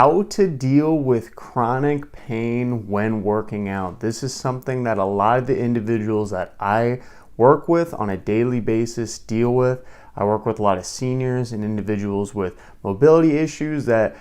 How to deal with chronic pain when working out. This is something that a lot of the individuals that I work with on a daily basis deal with. I work with a lot of seniors and individuals with mobility issues that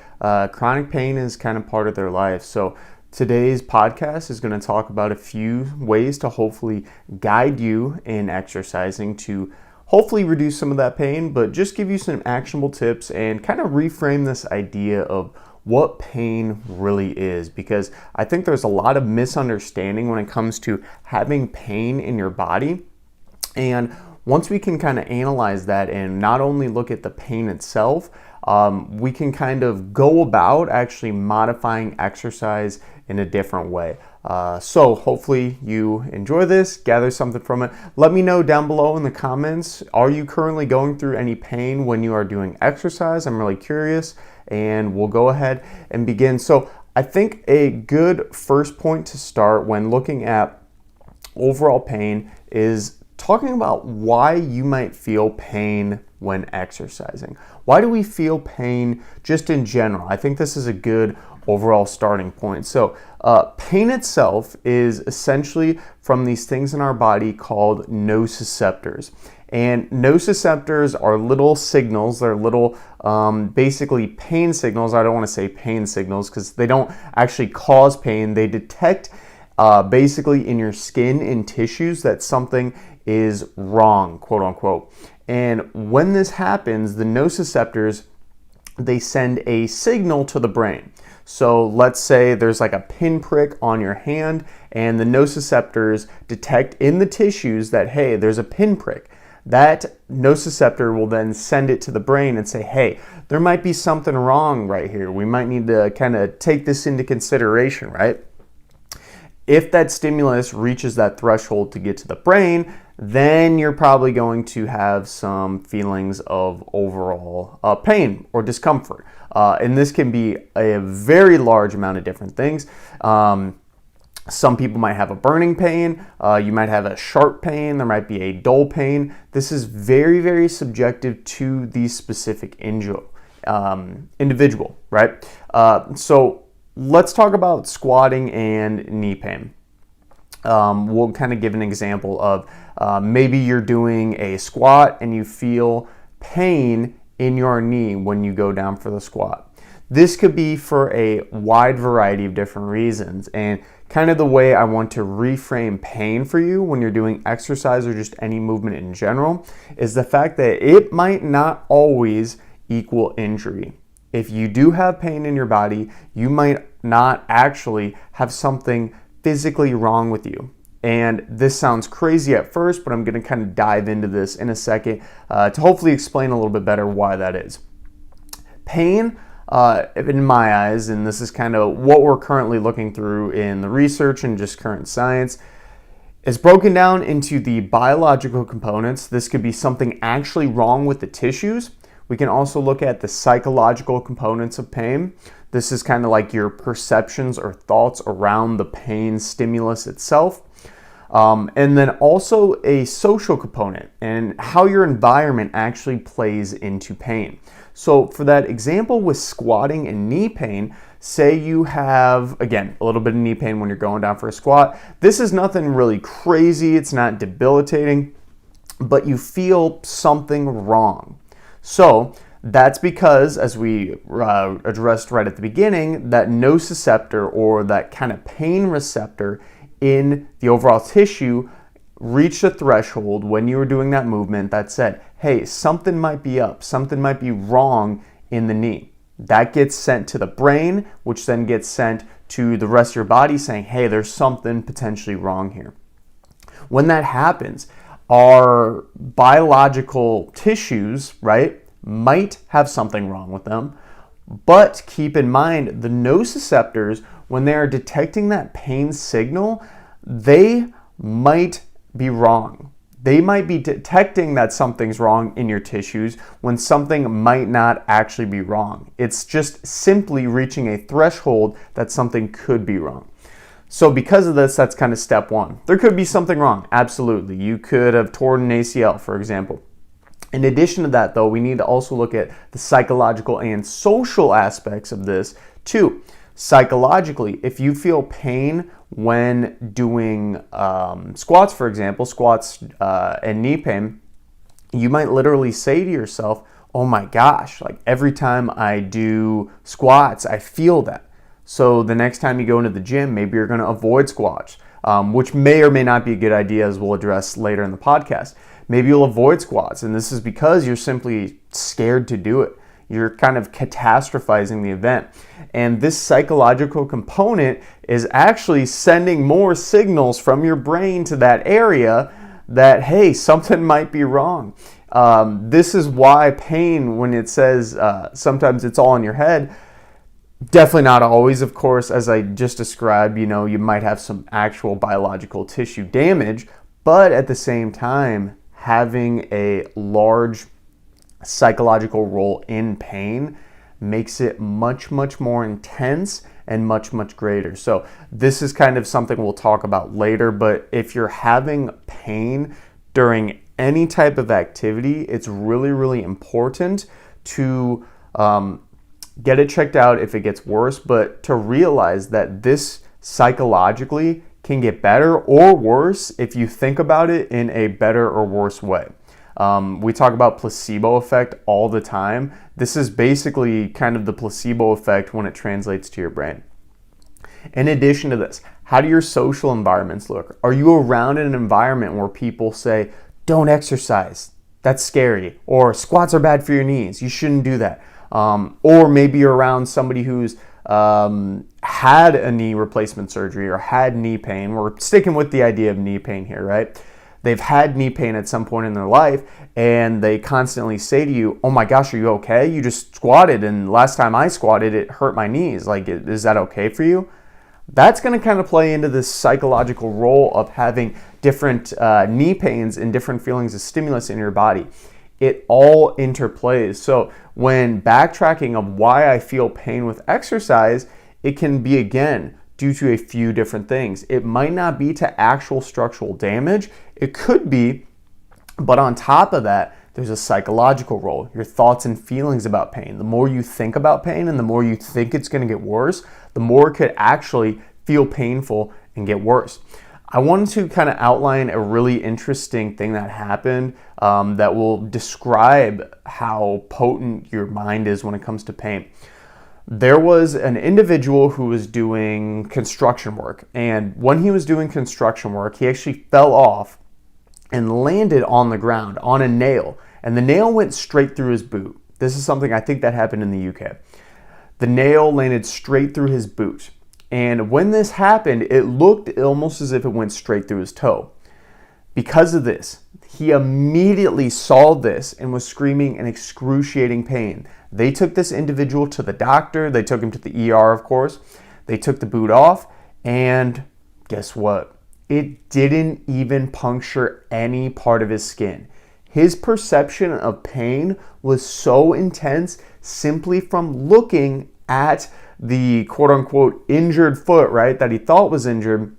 chronic pain is kind of part of their life. So today's podcast is going to talk about a few ways to hopefully guide you in exercising to hopefully reduce some of that pain, but just give you some actionable tips and kind of reframe this idea of what pain really is, because I think there's a lot of misunderstanding when it comes to having pain in your body. And once we can kind of analyze that and not only look at the pain itself, we can kind of go about actually modifying exercise in a different way. So hopefully you enjoy this, gather something from it. Let me know down below in the comments, are you currently going through any pain when you are doing exercise? I'm really curious, and we'll go ahead and begin. So I think a good first point to start when looking at overall pain is talking about why you might feel pain when exercising. Why do we feel pain just in general? I think this is a good overall starting point. So pain itself is essentially from these things in our body called nociceptors. And nociceptors are little signals. They're little basically pain signals. I don't want to say pain signals because they don't actually cause pain. They detect basically in your skin and tissues that something is wrong, quote unquote. And when this happens, the nociceptors, they send a signal to the brain. So let's say there's like a pinprick on your hand and the nociceptors detect in the tissues that, hey, there's a pinprick. That nociceptor will then send it to the brain and say, hey, there might be something wrong right here. We might need to kind of take this into consideration, right? If that stimulus reaches that threshold to get to the brain, then you're probably going to have some feelings of overall pain or discomfort. And this can be a very large amount of different things. Some people might have a burning pain. You might have a sharp pain. There might be a dull pain. This is very, very subjective to the specific individual, right? So let's talk about squatting and knee pain. We'll kind of give an example of maybe you're doing a squat and you feel pain in your knee when you go down for the squat. This could be for a wide variety of different reasons, and kind of the way I want to reframe pain for you when you're doing exercise or just any movement in general is the fact that it might not always equal injury. If you do have pain in your body, you might not actually have something physically wrong with you. And this sounds crazy at first, but I'm going to kind of dive into this in a second to hopefully explain a little bit better why that is. Pain, in my eyes, and this is kind of what we're currently looking through in the research and just current science, is broken down into the biological components. This could be something actually wrong with the tissues. We can also look at the psychological components of pain. This is kind of like your perceptions or thoughts around the pain stimulus itself. And then also a social component and how your environment actually plays into pain. So for that example with squatting and knee pain, say you have, again, a little bit of knee pain when you're going down for a squat. This is nothing really crazy. It's not debilitating, but you feel something wrong. So that's because, as we addressed right at the beginning, that nociceptor or that kind of pain receptor in the overall tissue reached a threshold when you were doing that movement that said, hey, something might be up, something might be wrong in the knee. That gets sent to the brain, which then gets sent to the rest of your body saying, hey, there's something potentially wrong here. When that happens, our biological tissues, right, might have something wrong with them, but keep in mind the nociceptors, when they are detecting that pain signal, they might be wrong. They might be detecting that something's wrong in your tissues when something might not actually be wrong. It's just simply reaching a threshold that something could be wrong. So because of this, that's kind of step one. There could be something wrong, absolutely. You could have torn an ACL, for example. In addition to that, though, we need to also look at the psychological and social aspects of this 2, psychologically, if you feel pain when doing squats, for example, squats and knee pain, you might literally say to yourself, oh my gosh, like every time I do squats, I feel that. So the next time you go into the gym, maybe you're going to avoid squats, which may or may not be a good idea, as we'll address later in the podcast. Maybe you'll avoid squats, and this is because you're simply scared to do it. You're kind of catastrophizing the event. And this psychological component is actually sending more signals from your brain to that area that, hey, something might be wrong. This is why pain, when it says sometimes it's all in your head, definitely not always, of course. As I just described, you might have some actual biological tissue damage, but at the same time, having a large psychological role in pain makes it much, much more intense and much, much greater. So this is kind of something we'll talk about later, but if you're having pain during any type of activity, it's really, really important to get it checked out if it gets worse, but to realize that this psychologically can get better or worse if you think about it in a better or worse way. We talk about placebo effect all the time. This is basically kind of the placebo effect when it translates to your brain. In addition to this, how do your social environments look? Are you around an environment where people say, don't exercise, that's scary, or squats are bad for your knees, you shouldn't do that? Or maybe you're around somebody who's had a knee replacement surgery or had knee pain. We're sticking with the idea of knee pain here, right? They've had knee pain at some point in their life, and they constantly say to you, oh my gosh, are you okay? You just squatted, and last time I squatted, it hurt my knees. Like, is that okay for you? That's going to kind of play into this psychological role of having different knee pains and different feelings of stimulus in your body. It all interplays. So when backtracking of why I feel pain with exercise, it can be, again, due to a few different things. It might not be to actual structural damage. It could be, but on top of that, there's a psychological role, your thoughts and feelings about pain. The more you think about pain and the more you think it's going to get worse, the more it could actually feel painful and get worse. I wanted to kind of outline a really interesting thing that happened that will describe how potent your mind is when it comes to pain. There was an individual who was doing construction work, and when he was doing construction work, he actually fell off and landed on the ground on a nail, and the nail went straight through his boot. This is something I think that happened in the UK. The nail landed straight through his boot, and when this happened, it looked almost as if it went straight through his toe. Because of this, he immediately saw this and was screaming in excruciating pain. They took this individual to the doctor. They took him to the ER, of course. They took the boot off, and guess what? It didn't even puncture any part of his skin. His perception of pain was so intense simply from looking at the quote-unquote injured foot, right, that he thought was injured,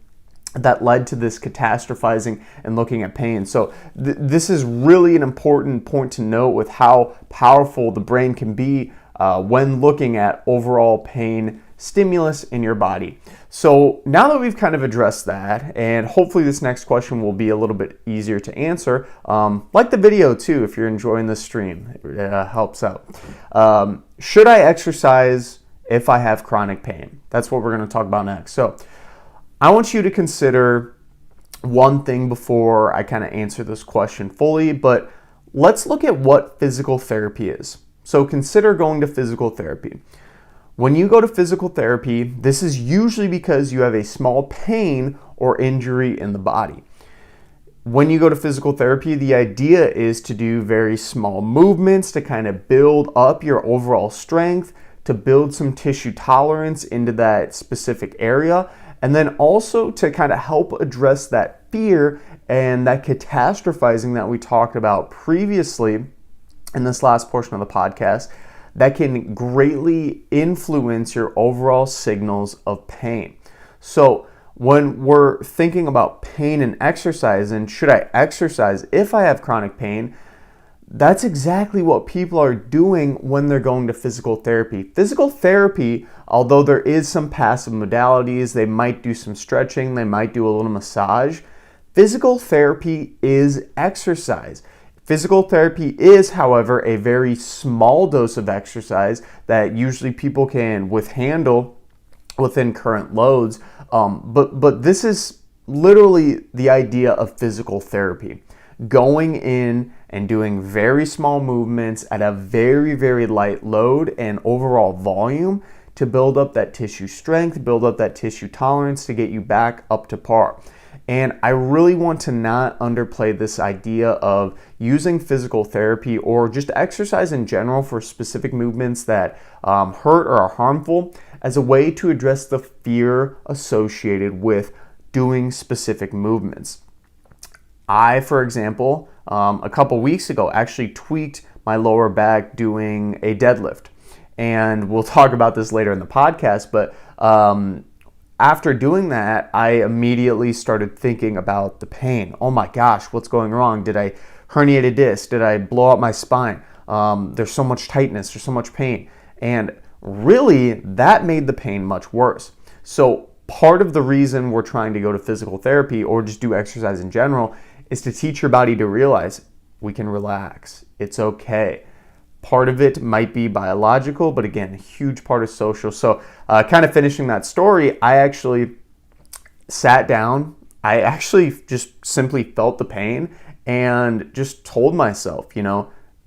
that led to this catastrophizing and looking at pain. So this is really an important point to note with how powerful the brain can be when looking at overall pain stimulus in your body. So now that we've kind of addressed that, and hopefully this next question will be a little bit easier to answer, like the video too, if you're enjoying this stream, it helps out. Should I exercise if I have chronic pain? That's what we're going to talk about next. So I want you to consider one thing before I kind of answer this question fully, but let's look at what physical therapy is. So consider going to physical therapy. When you go to physical therapy, this is usually because you have a small pain or injury in the body. When you go to physical therapy, the idea is to do very small movements to kind of build up your overall strength, to build some tissue tolerance into that specific area, and then also to kind of help address that fear and that catastrophizing that we talked about previously in this last portion of the podcast that can greatly influence your overall signals of pain. So when we're thinking about pain and exercise, and should I exercise if I have chronic pain, that's exactly what people are doing when they're going to physical therapy. Physical therapy, although there is some passive modalities, they might do some stretching, they might do a little massage. Physical therapy is exercise. Physical therapy is, however, a very small dose of exercise that usually people can handle within current loads. But this is literally the idea of physical therapy. Going in and doing very small movements at a very, very light load and overall volume to build up that tissue strength, build up that tissue tolerance to get you back up to par. And I really want to not underplay this idea of using physical therapy or just exercise in general for specific movements that hurt or are harmful as a way to address the fear associated with doing specific movements. I, for example, a couple weeks ago actually tweaked my lower back doing a deadlift. And we'll talk about this later in the podcast, but after doing that, I immediately started thinking about the pain. Oh my gosh, what's going wrong? Did I herniate a disc? Did I blow up my spine? There's so much tightness, there's so much pain. And really, that made the pain much worse. So part of the reason we're trying to go to physical therapy or just do exercise in general is to teach your body to realize we can relax. It's okay. Part of it might be biological, but again, a huge part of social. So kind of finishing that story, I actually sat down. I actually just simply felt the pain and just told myself,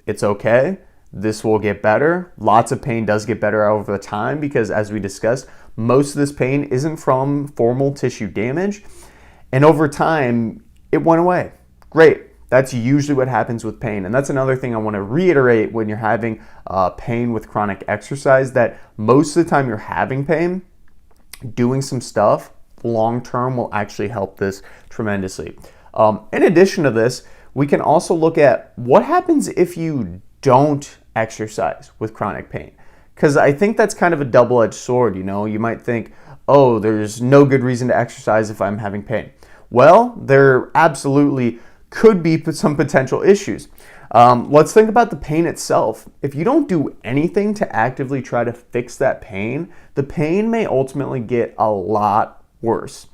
it's okay. This will get better. Lots of pain does get better over the time because, as we discussed, most of this pain isn't from formal tissue damage. And over time, it went away. Great. That's usually what happens with pain. And that's another thing I want to reiterate when you're having pain with chronic exercise, that most of the time you're having pain, doing some stuff long-term will actually help this tremendously. In addition to this, we can also look at what happens if you don't exercise with chronic pain. Because I think that's kind of a double-edged sword, You might think, oh, there's no good reason to exercise if I'm having pain. Well, there absolutely could be some potential issues. Let's think about the pain itself. If you don't do anything to actively try to fix that pain, the pain may ultimately get a lot worse.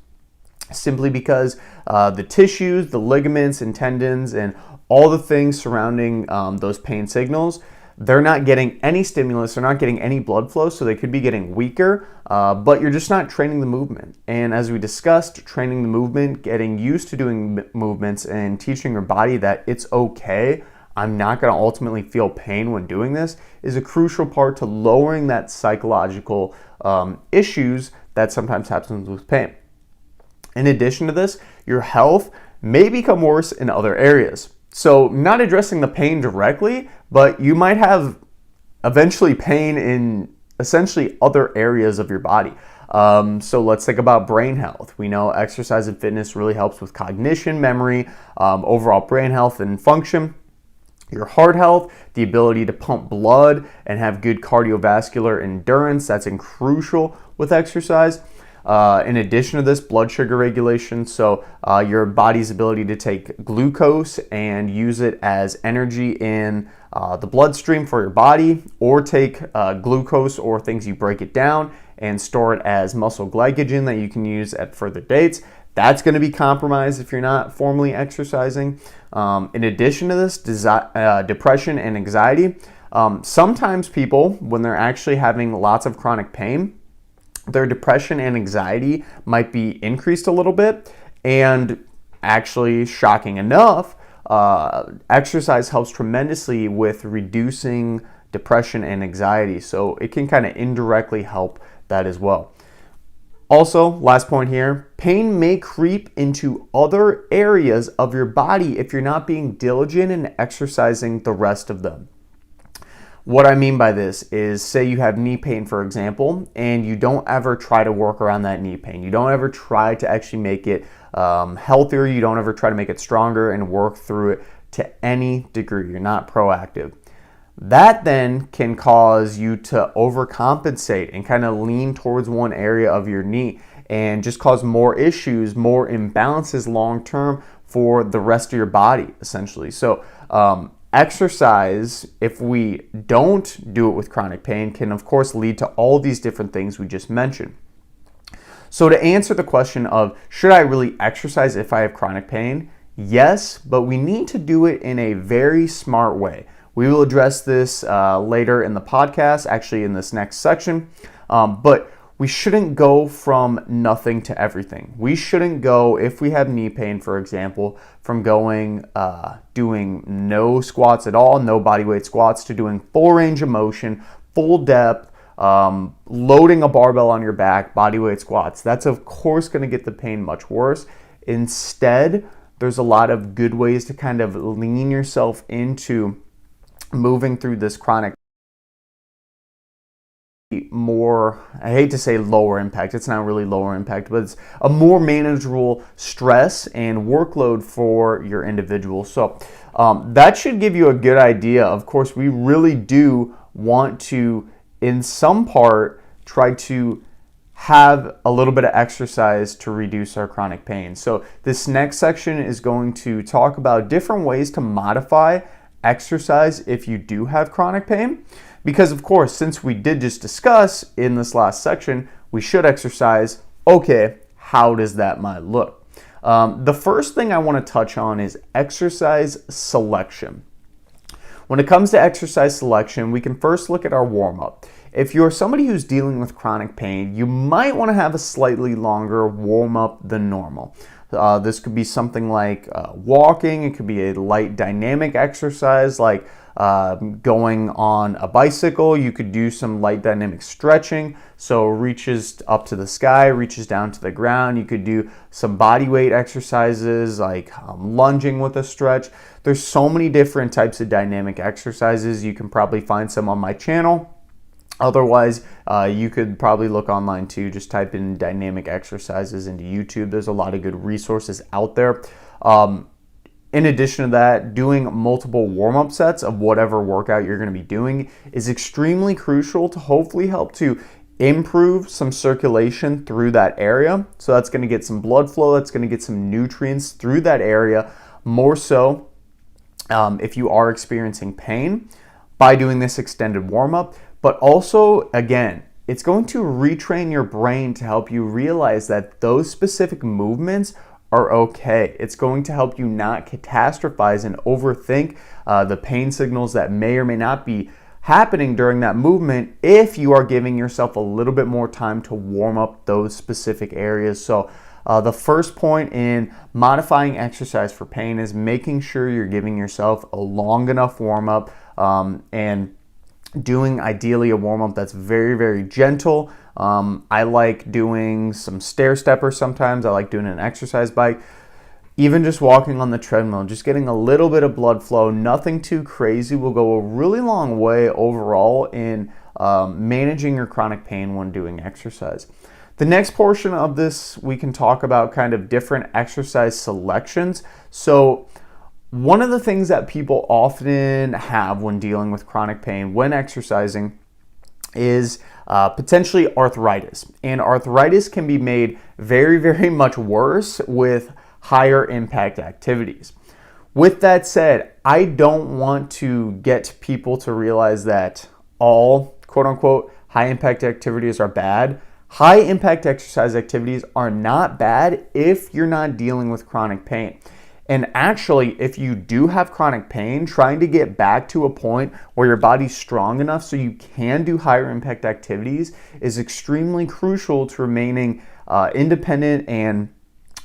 Simply because the tissues, the ligaments and tendons and all the things surrounding those pain signals, they're not getting any stimulus, they're not getting any blood flow, so they could be getting weaker, but you're just not training the movement. And as we discussed, training the movement, getting used to doing movements and teaching your body that it's okay, I'm not going to ultimately feel pain when doing this, is a crucial part to lowering that psychological issues that sometimes happens with pain. In addition to this, your health may become worse in other areas. So not addressing the pain directly, but you might have eventually pain in essentially other areas of your body. So let's think about brain health. We know exercise and fitness really helps with cognition, memory, overall brain health and function. Your heart health, the ability to pump blood and have good cardiovascular endurance, that's crucial with exercise. In addition to this, blood sugar regulation, so your body's ability to take glucose and use it as energy in the bloodstream for your body, or take glucose or things you break it down and store it as muscle glycogen that you can use at further dates. That's going to be compromised if you're not formally exercising. In addition to this, depression and anxiety. Sometimes people, when they're actually having lots of chronic pain, their depression and anxiety might be increased a little bit. And actually, shocking enough, exercise helps tremendously with reducing depression and anxiety. So it can kind of indirectly help that as well. Also, last point here, pain may creep into other areas of your body if you're not being diligent in exercising the rest of them. What I mean by this is, say you have knee pain, for example, and you don't ever try to work around that knee pain. You don't ever try to actually make it healthier. You don't ever try to make it stronger and work through it to any degree. You're not proactive. That then can cause you to overcompensate and kind of lean towards one area of your knee and just cause more issues, more imbalances long term for the rest of your body, essentially. So exercise, if we don't do it with chronic pain, can of course lead to all these different things we just mentioned. So to answer the question of should I really exercise if I have chronic pain? Yes, but we need to do it in a very smart way. We will address this later in the podcast, actually in this next section, but we shouldn't go from nothing to everything. We shouldn't go, if we have knee pain, for example, from doing no squats at all, no bodyweight squats, to doing full range of motion, full depth, loading a barbell on your back, bodyweight squats. That's of course going to get the pain much worse. Instead, there's a lot of good ways to kind of lean yourself into moving through this chronic more, I hate to say lower impact, it's not really lower impact, but it's a more manageable stress and workload for your individual. So that should give you a good idea. Of course, we really do want to, in some part, try to have a little bit of exercise to reduce our chronic pain. So this next section is going to talk about different ways to modify exercise if you do have chronic pain. Because of course, since we did just discuss in this last section, we should exercise. Okay, how does that might look? The first thing I want to touch on is exercise selection. When it comes to exercise selection, we can first look at our warm-up. If you're somebody who's dealing with chronic pain, you might want to have a slightly longer warm-up than normal. This could be something like walking. It could be a light dynamic exercise like going on a bicycle. You could do some light dynamic stretching, so reaches up to the sky, reaches down to the ground. You could do some body weight exercises like lunging with a stretch. There's so many different types of dynamic exercises. You can probably find some on my channel. Otherwise, you could probably look online too. Just type in dynamic exercises into YouTube. There's a lot of good resources out there. In addition to that, doing multiple warm-up sets of whatever workout you're going to be doing is extremely crucial to hopefully help to improve some circulation through that area. So that's going to get some blood flow. That's going to get some nutrients through that area. More so if you are experiencing pain by doing this extended warm-up. But also, again, it's going to retrain your brain to help you realize that those specific movements are okay. It's going to help you not catastrophize and overthink the pain signals that may or may not be happening during that movement if you are giving yourself a little bit more time to warm up those specific areas. So the first point in modifying exercise for pain is making sure you're giving yourself a long enough warm up and doing ideally a warm-up that's very, very gentle. I like doing some stair steppers sometimes. I like doing an exercise bike. Even just walking on the treadmill, just getting a little bit of blood flow, nothing too crazy, will go a really long way overall in managing your chronic pain when doing exercise. The next portion of this, we can talk about kind of different exercise selections. So one of the things that people often have when dealing with chronic pain when exercising is potentially arthritis. And arthritis can be made very, very much worse with higher impact activities. With that said, I don't want to get people to realize that all quote unquote high impact activities are bad. High impact exercise activities are not bad if you're not dealing with chronic pain. And actually, if you do have chronic pain, trying to get back to a point where your body's strong enough so you can do higher impact activities is extremely crucial to remaining independent and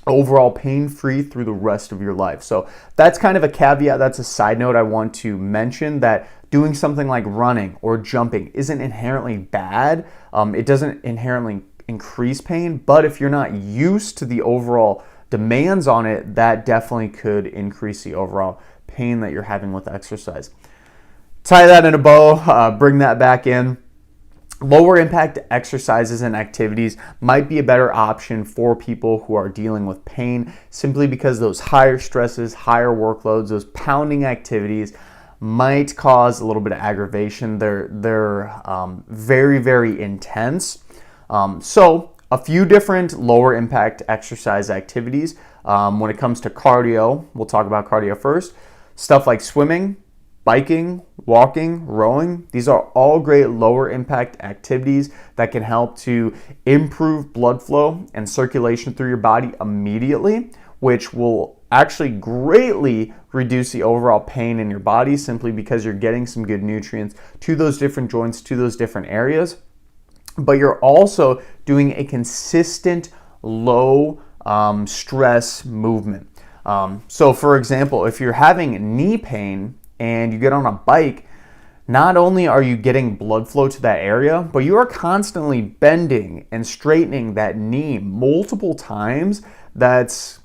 overall pain-free through the rest of your life. So that's kind of a caveat. That's a side note I want to mention, that doing something like running or jumping isn't inherently bad. It doesn't inherently increase pain, but if you're not used to the overall demands on it, that definitely could increase the overall pain that you're having with exercise. Tie that in a bow, bring that back in. Lower impact exercises and activities might be a better option for people who are dealing with pain, simply because those higher stresses, higher workloads, those pounding activities might cause a little bit of aggravation. They're very, very intense. So a few different lower impact exercise activities. When it comes to cardio, we'll talk about cardio first. Stuff like swimming, biking, walking, rowing, these are all great lower impact activities that can help to improve blood flow and circulation through your body immediately, which will actually greatly reduce the overall pain in your body simply because you're getting some good nutrients to those different joints, to those different areas. But you're also doing a consistent low stress movement. So for example, if you're having knee pain and you get on a bike, not only are you getting blood flow to that area, but you are constantly bending and straightening that knee multiple times. That's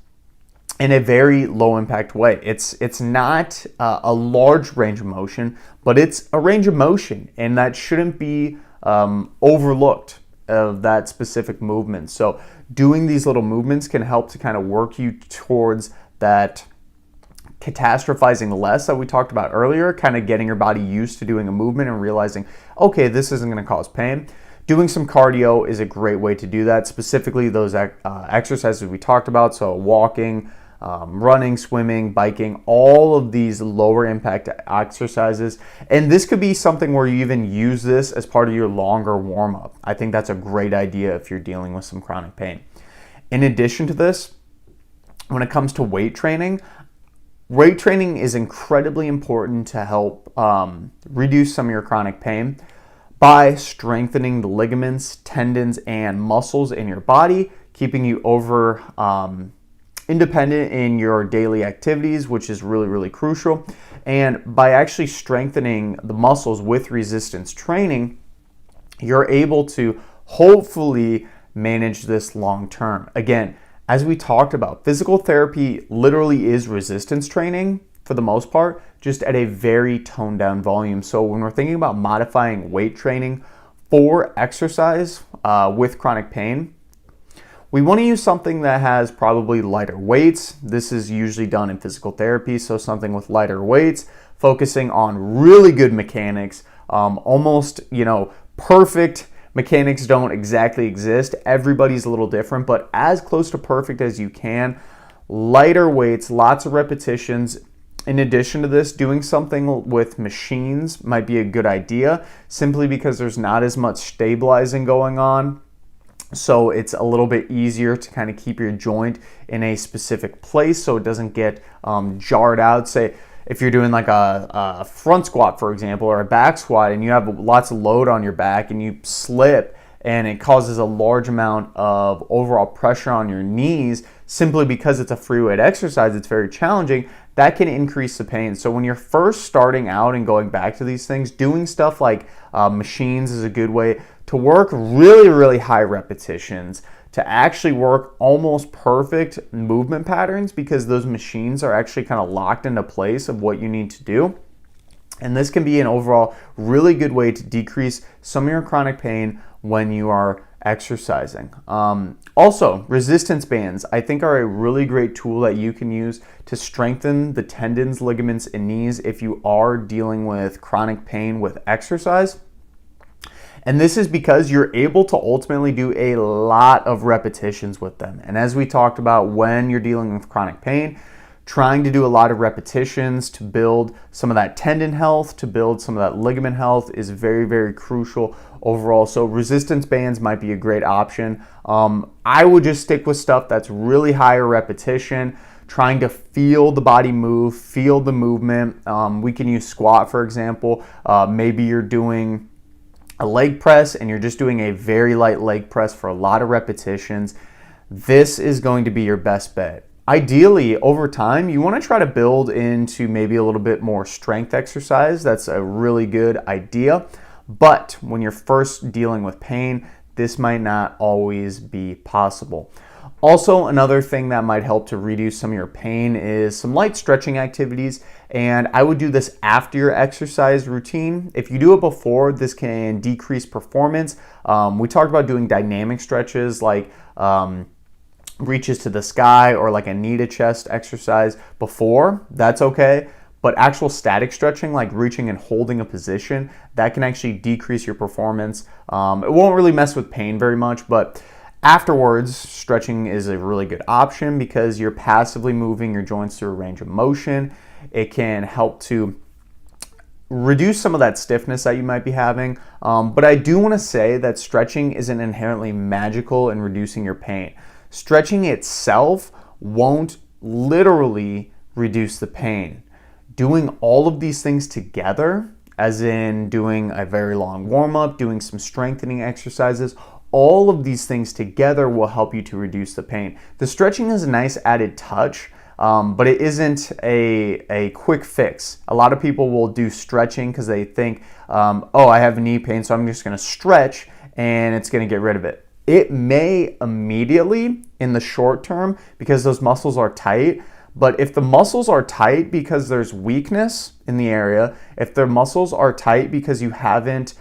in a very low impact way. It's not a large range of motion, but it's a range of motion, and that shouldn't be overlooked of that specific movement. So doing these little movements can help to kind of work you towards that catastrophizing less that we talked about earlier, kind of getting your body used to doing a movement and realizing, okay, this isn't going to cause pain. Doing some cardio is a great way to do that, specifically those exercises we talked about, so walking, running, swimming, biking, all of these lower impact exercises. And this could be something where you even use this as part of your longer warm up. I think that's a great idea if you're dealing with some chronic pain. In addition to this, when it comes to weight training is incredibly important to help reduce some of your chronic pain by strengthening the ligaments, tendons, and muscles in your body, keeping you independent in your daily activities, which is really, really crucial. And by actually strengthening the muscles with resistance training, you're able to hopefully manage this long term. Again, as we talked about, physical therapy literally is resistance training for the most part, just at a very toned down volume. So when we're thinking about modifying weight training for exercise with chronic pain, we want to use something that has probably lighter weights. This is usually done in physical therapy, so something with lighter weights, focusing on really good mechanics, almost, perfect mechanics don't exactly exist. Everybody's a little different, but as close to perfect as you can. Lighter weights, lots of repetitions. In addition to this, doing something with machines might be a good idea, simply because there's not as much stabilizing going on. So it's a little bit easier to kind of keep your joint in a specific place so it doesn't get jarred out. Say, if you're doing like a front squat, for example, or a back squat, and you have lots of load on your back and you slip and it causes a large amount of overall pressure on your knees simply because it's a free weight exercise, it's very challenging, that can increase the pain. So when you're first starting out and going back to these things, doing stuff like machines is a good way to work really, really high repetitions, to actually work almost perfect movement patterns, because those machines are actually kind of locked into place of what you need to do. And this can be an overall really good way to decrease some of your chronic pain when you are exercising. Also, resistance bands, I think, are a really great tool that you can use to strengthen the tendons, ligaments, and knees if you are dealing with chronic pain with exercise. And this is because you're able to ultimately do a lot of repetitions with them. And as we talked about, when you're dealing with chronic pain, trying to do a lot of repetitions to build some of that tendon health, to build some of that ligament health is very, very crucial overall. So resistance bands might be a great option. I would just stick with stuff that's really higher repetition, trying to feel the body move, feel the movement. We can use squat, for example. Maybe you're doing a leg press and you're just doing a very light leg press for a lot of repetitions. This is going to be your best bet. Ideally, over time, you want to try to build into maybe a little bit more strength exercise. That's a really good idea. But when you're first dealing with pain, this might not always be possible. Also, another thing that might help to reduce some of your pain is some light stretching activities, and I would do this after your exercise routine. If you do it before, this can decrease performance. We talked about doing dynamic stretches like reaches to the sky or like a knee to chest exercise before. That's okay. But actual static stretching, like reaching and holding a position, that can actually decrease your performance. It won't really mess with pain very much, but afterwards, stretching is a really good option because you're passively moving your joints through a range of motion. It can help to reduce some of that stiffness that you might be having. But I do want to say that stretching isn't inherently magical in reducing your pain. Stretching itself won't literally reduce the pain. Doing all of these things together, as in doing a very long warm-up, doing some strengthening exercises, all of these things together will help you to reduce the pain. The stretching is a nice added touch, but it isn't a quick fix. A lot of people will do stretching because they think, oh, I have knee pain, so I'm just going to stretch and it's going to get rid of it. It may immediately in the short term because those muscles are tight, but if the muscles are tight because there's weakness in the area, if the muscles are tight because you haven't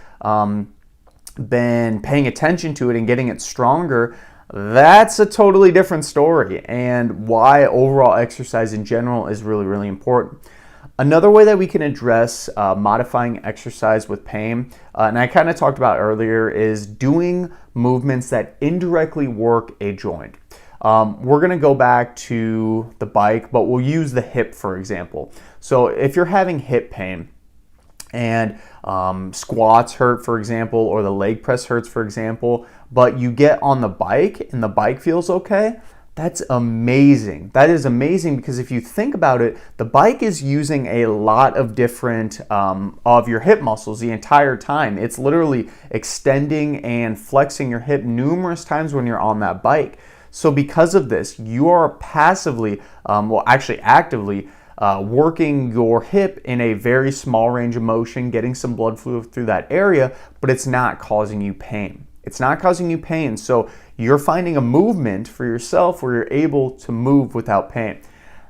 been paying attention to it and getting it stronger, that's a totally different story, and why overall exercise in general is really, really important. Another way that we can address modifying exercise with pain, and I kind of talked about earlier, is doing movements that indirectly work a joint. We're going to go back to the bike, but we'll use the hip for example. So if you're having hip pain and squats hurt, for example, or the leg press hurts, for example, but you get on the bike and the bike feels okay, that's amazing. That is amazing because if you think about it, the bike is using a lot of different of your hip muscles the entire time. It's literally extending and flexing your hip numerous times when you're on that bike. So because of this, you are passively, actually actively, working your hip in a very small range of motion, getting some blood flow through that area, but it's not causing you pain. It's not causing you pain, so you're finding a movement for yourself where you're able to move without pain.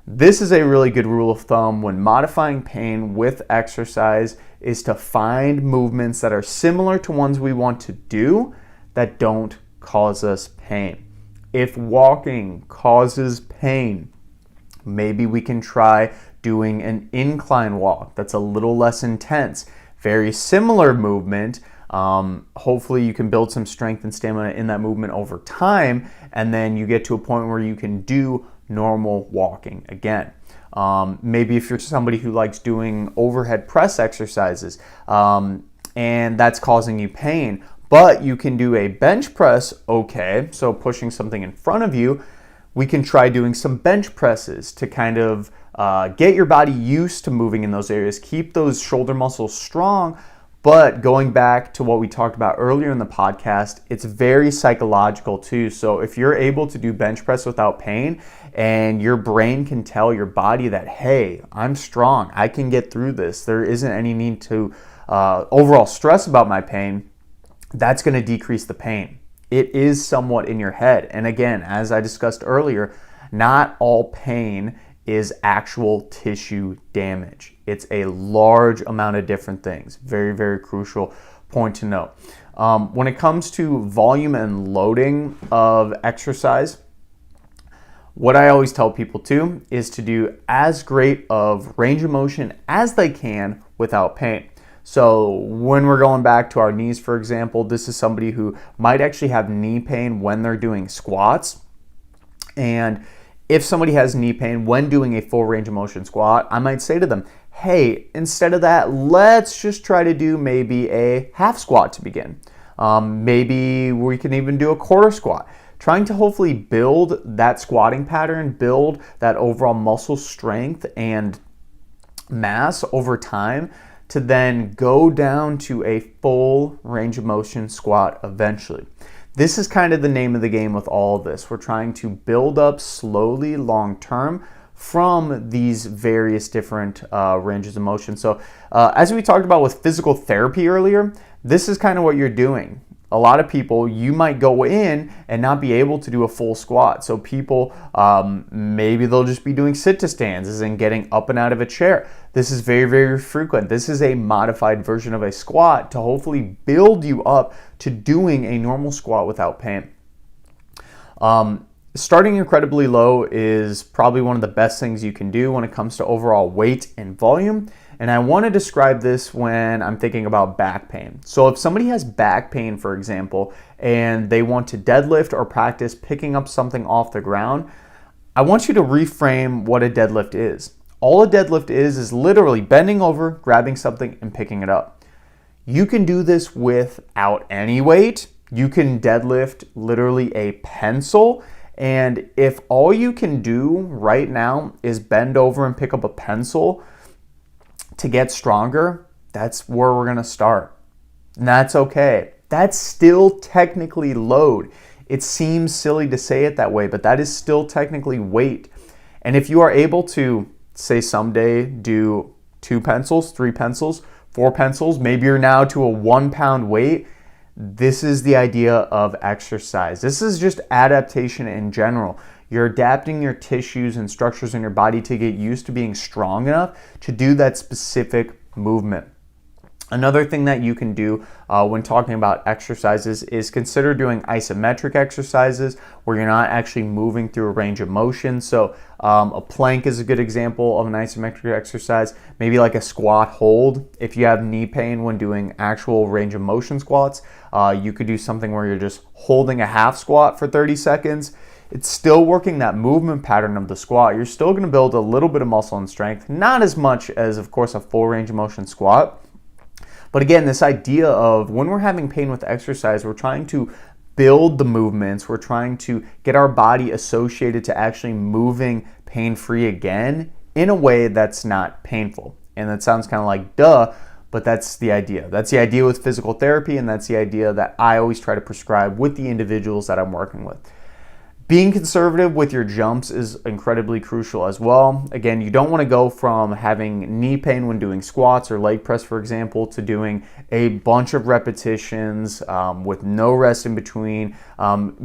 This is a really good rule of thumb when modifying pain with exercise, is to find movements that are similar to ones we want to do that don't cause us pain. If walking causes pain, maybe we can try doing an incline walk that's a little less intense. Very similar movement. Hopefully you can build some strength and stamina in that movement over time, and then you get to a point where you can do normal walking again. Maybe if you're somebody who likes doing overhead press exercises and that's causing you pain, but you can do a bench press okay, so pushing something in front of you, we can try doing some bench presses to kind of get your body used to moving in those areas, keep those shoulder muscles strong. But going back to what we talked about earlier in the podcast, it's very psychological too. So if you're able to do bench press without pain and your brain can tell your body that, hey, I'm strong, I can get through this, there isn't any need to overall stress about my pain, that's going to decrease the pain. It is somewhat in your head. And again, as I discussed earlier, not all pain is actual tissue damage. It's a large amount of different things. Very, very crucial point to note. When it comes to volume and loading of exercise, what I always tell people too is to do as great of range of motion as they can without pain. So when we're going back to our knees, for example, this is somebody who might actually have knee pain when they're doing squats. And if somebody has knee pain when doing a full range of motion squat, I might say to them, hey, instead of that, let's just try to do maybe a half squat to begin. Maybe we can even do a quarter squat. Trying to hopefully build that squatting pattern, build that overall muscle strength and mass over time to then go down to a full range of motion squat eventually. This is kind of the name of the game with all of this. We're trying to build up slowly long term from these various different ranges of motion. So as we talked about with physical therapy earlier, this is kind of what you're doing. A lot of people, you might go in and not be able to do a full squat. So people, maybe they'll just be doing sit to stands, as in getting up and out of a chair. This is very, very frequent. This is a modified version of a squat to hopefully build you up to doing a normal squat without pain. Starting incredibly low is probably one of the best things you can do when it comes to overall weight and volume. And I want to describe this when I'm thinking about back pain. So if somebody has back pain, for example, and they want to deadlift or practice picking up something off the ground, I want you to reframe what a deadlift is. All a deadlift is literally bending over, grabbing something, and picking it up. You can do this without any weight. You can deadlift literally a pencil. And if all you can do right now is bend over and pick up a pencil to get stronger, that's where we're going to start. And that's okay. That's still technically load. It seems silly to say it that way, but that is still technically weight. And if you are able to, say someday, do 2 pencils, 3 pencils, 4 pencils, maybe you're now to a 1 pound weight, this is the idea of exercise. This is just adaptation in general. You're adapting your tissues and structures in your body to get used to being strong enough to do that specific movement. Another thing that you can do when talking about exercises is consider doing isometric exercises where you're not actually moving through a range of motion. So a plank is a good example of an isometric exercise, maybe like a squat hold. If you have knee pain when doing actual range of motion squats, you could do something where you're just holding a half squat for 30 seconds. It's still working that movement pattern of the squat. You're still going to build a little bit of muscle and strength, not as much as, of course, a full range of motion squat. But again, this idea of when we're having pain with exercise, we're trying to build the movements. We're trying to get our body associated to actually moving pain-free again in a way that's not painful. And that sounds kind of like duh, but that's the idea. That's the idea with physical therapy, and that's the idea that I always try to prescribe with the individuals that I'm working with. Being conservative with your jumps is incredibly crucial as well. Again, you don't want to go from having knee pain when doing squats or leg press, for example, to doing a bunch of repetitions with no rest in between.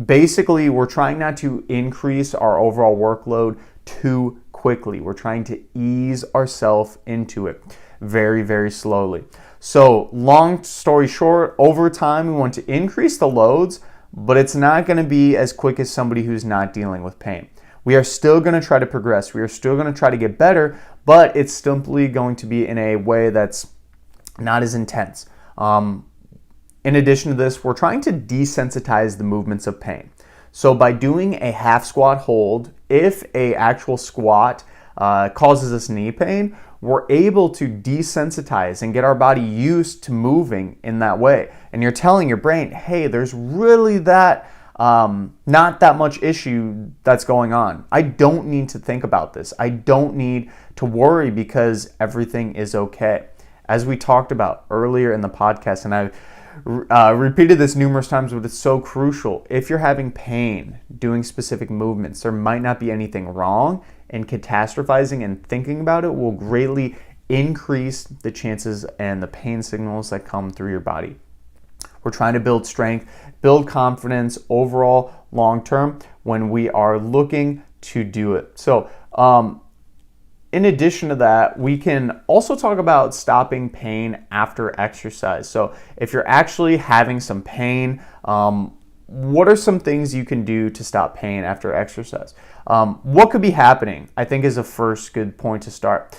Basically, we're trying not to increase our overall workload too quickly. We're trying to ease ourselves into it very, very slowly. So long story short, over time, we want to increase the loads, but it's not going to be as quick as somebody who's not dealing with pain. We are still going to try to progress. We are still going to try to get better, but it's simply going to be in a way that's not as intense. In addition to this, we're trying to desensitize the movements of pain. So by doing a half squat hold, if an actual squat causes us knee pain, we're able to desensitize and get our body used to moving in that way. And you're telling your brain, hey, there's really not that much issue that's going on. I don't need to think about this. I don't need to worry because everything is okay. As we talked about earlier in the podcast, and I've repeated this numerous times, but it's so crucial. If you're having pain doing specific movements, there might not be anything wrong, and catastrophizing and thinking about it will greatly increase the chances and the pain signals that come through your body. We're trying to build strength, build confidence overall long term when we are looking to do it. So in addition to that, we can also talk about stopping pain after exercise. So if you're actually having some pain, what are some things you can do to stop pain after exercise? What could be happening, I think, is a first good point to start.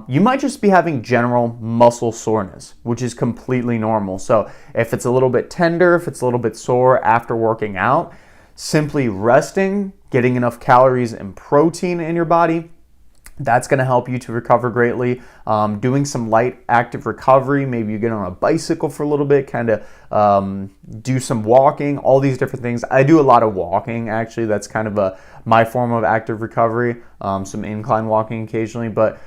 You might just be having general muscle soreness, which is completely normal. So if it's a little bit tender, if it's a little bit sore after working out, simply resting, getting enough calories and protein in your body, that's going to help you to recover greatly. Doing some light active recovery, maybe you get on a bicycle for a little bit, kind of do some walking, all these different things. I do a lot of walking, actually. That's kind of my form of active recovery, some incline walking occasionally, but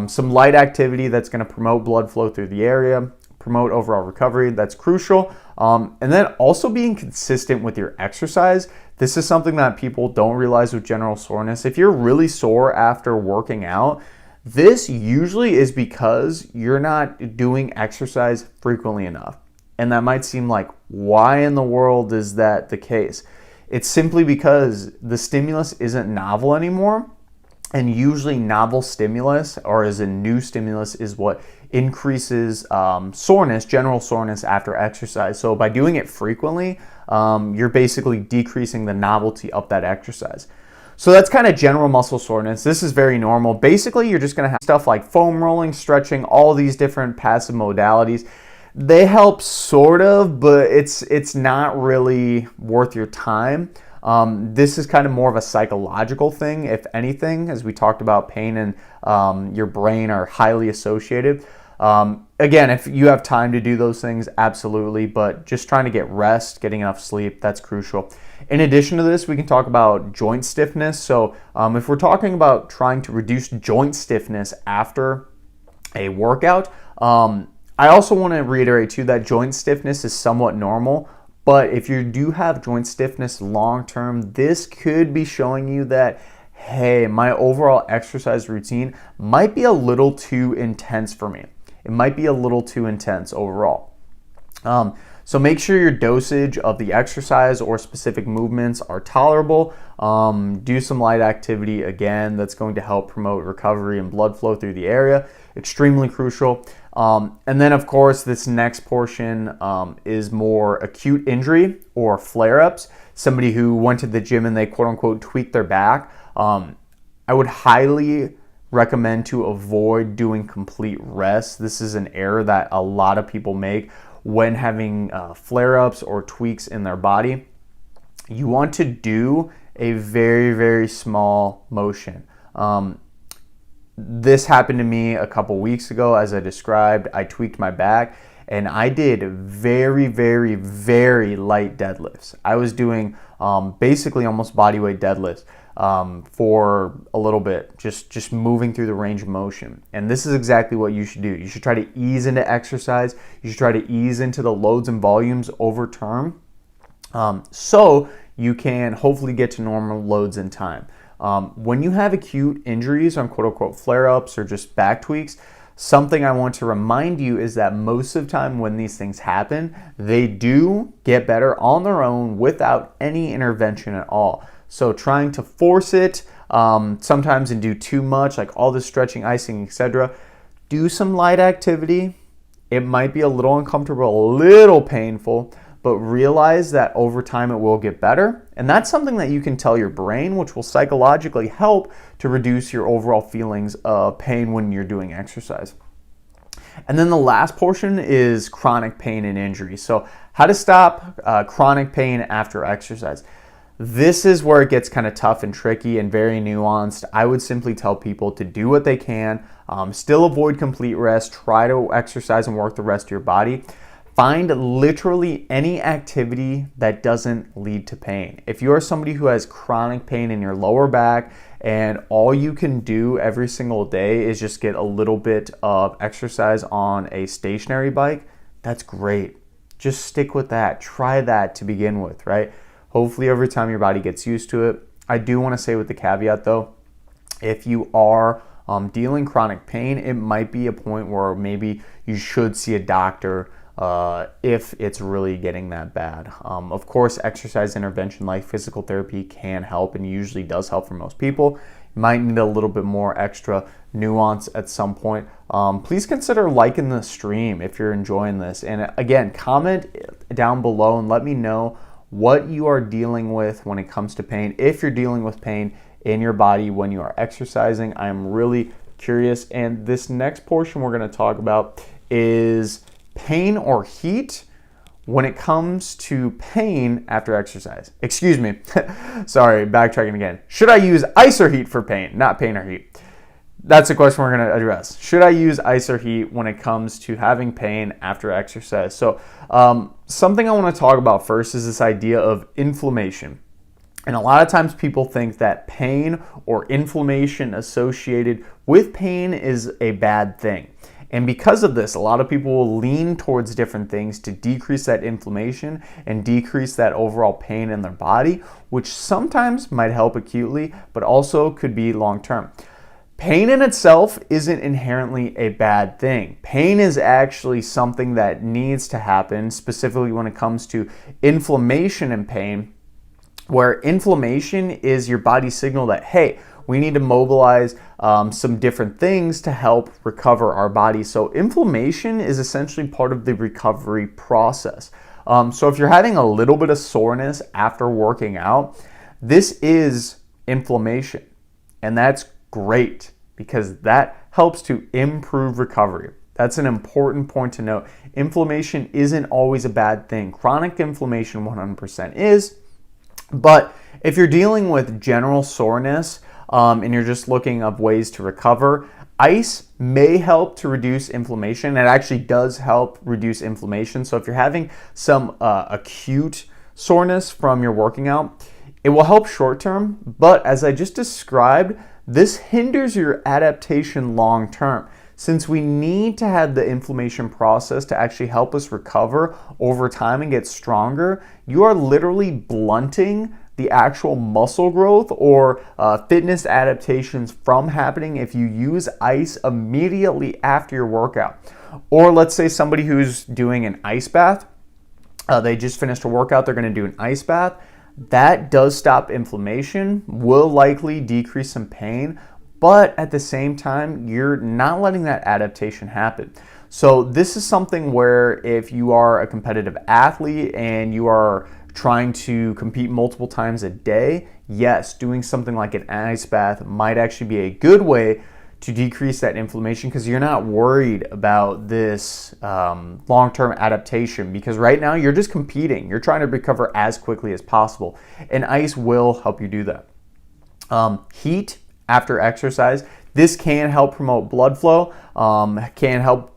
some light activity that's going to promote blood flow through the area, promote overall recovery. That's crucial. And then also being consistent with your exercise. This is something that people don't realize with general soreness. If you're really sore after working out, this usually is because you're not doing exercise frequently enough. And that might seem like, why in the world is that the case? It's simply because the stimulus isn't novel anymore. And usually novel stimulus, or as a new stimulus, is what increases soreness, general soreness after exercise. So by doing it frequently, you're basically decreasing the novelty of that exercise. So that's kind of general muscle soreness. This is very normal. Basically, you're just going to have stuff like foam rolling, stretching, all these different passive modalities. They help sort of, but it's not really worth your time. This is kind of more of a psychological thing, if anything, as we talked about pain and your brain are highly associated. Again, if you have time to do those things, absolutely, but just trying to get rest, getting enough sleep, that's crucial. In addition to this, we can talk about joint stiffness. So if we're talking about trying to reduce joint stiffness after a workout, I also want to reiterate too that joint stiffness is somewhat normal, but if you do have joint stiffness long term, this could be showing you that, hey, my overall exercise routine might be a little too intense for me. It might be a little too intense overall. So make sure your dosage of the exercise or specific movements are tolerable. Do some light activity, again, that's going to help promote recovery and blood flow through the area. Extremely crucial. And then, of course, this next portion is more acute injury or flare-ups. Somebody who went to the gym and they quote-unquote tweaked their back. I would highly recommend to avoid doing complete rest. This is an error that a lot of people make when having flare-ups or tweaks in their body. You want to do a very, very small motion. This happened to me a couple weeks ago. As I described, I tweaked my back and I did very, very, very light deadlifts. I was doing basically almost bodyweight deadlifts for a little bit, just moving through the range of motion. And this is exactly what you should do. You should try to ease into exercise. You should try to ease into the loads and volumes over term, so you can hopefully get to normal loads in time. When you have acute injuries on quote-unquote flare-ups or just back tweaks, something I want to remind you is that most of the time when these things happen, they do get better on their own without any intervention at all. So trying to force it sometimes and do too much, like all this stretching, icing, etc. Do some light activity. It might be a little uncomfortable, a little painful, but realize that over time it will get better. And that's something that you can tell your brain, which will psychologically help to reduce your overall feelings of pain when you're doing exercise. And then the last portion is chronic pain and injury. So how to stop chronic pain after exercise. This is where it gets kind of tough and tricky and very nuanced. I would simply tell people to do what they can, still avoid complete rest, try to exercise and work the rest of your body. Find literally any activity that doesn't lead to pain. If you're somebody who has chronic pain in your lower back and all you can do every single day is just get a little bit of exercise on a stationary bike, that's great. Just stick with that. Try that to begin with, right? Hopefully over time your body gets used to it. I do want to say with the caveat though, if you are dealing chronic pain, it might be a point where maybe you should see a doctor if it's really getting that bad. Of course, exercise intervention like physical therapy can help and usually does help for most people. You might need a little bit more extra nuance at some point. Please consider liking the stream if you're enjoying this. And again, comment down below and let me know what you are dealing with when it comes to pain. If you're dealing with pain in your body when you are exercising, I am really curious. And this next portion we're going to talk about is pain or heat when it comes to pain after exercise. Excuse me. Sorry, backtracking again. Should I use ice or heat for pain? Not pain or heat. That's the question we're going to address. Should I use ice or heat when it comes to having pain after exercise? So something I want to talk about first is this idea of inflammation. And a lot of times people think that pain or inflammation associated with pain is a bad thing. And because of this, a lot of people will lean towards different things to decrease that inflammation and decrease that overall pain in their body, which sometimes might help acutely, but also could be long-term. Pain in itself isn't inherently a bad thing. Pain is actually something that needs to happen, specifically when it comes to inflammation and pain, where inflammation is your body's signal that, hey, we need to mobilize some different things to help recover our body. So inflammation is essentially part of the recovery process. So if you're having a little bit of soreness after working out, this is inflammation. And that's great because that helps to improve recovery. That's an important point to note. Inflammation isn't always a bad thing. Chronic inflammation 100% is, but If you're dealing with general soreness and you're just looking up ways to recover, ice may help to reduce inflammation. It actually does help reduce inflammation. So if you're having some acute soreness from your working out, it will help short term, but as I just described, this hinders your adaptation long term. Since we need to have the inflammation process to actually help us recover over time and get stronger, you are literally blunting the actual muscle growth or fitness adaptations from happening if you use ice immediately after your workout. Or let's say somebody who's doing an ice bath, they just finished a workout, they're going to do an ice bath. That does stop inflammation, will likely decrease some pain, but at the same time, you're not letting that adaptation happen. So this is something where if you are a competitive athlete and you are trying to compete multiple times a day, yes, doing something like an ice bath might actually be a good way to decrease that inflammation because you're not worried about this long-term adaptation, because right now you're just competing. You're trying to recover as quickly as possible, and ice will help you do that. Heat after exercise, this can help promote blood flow, can help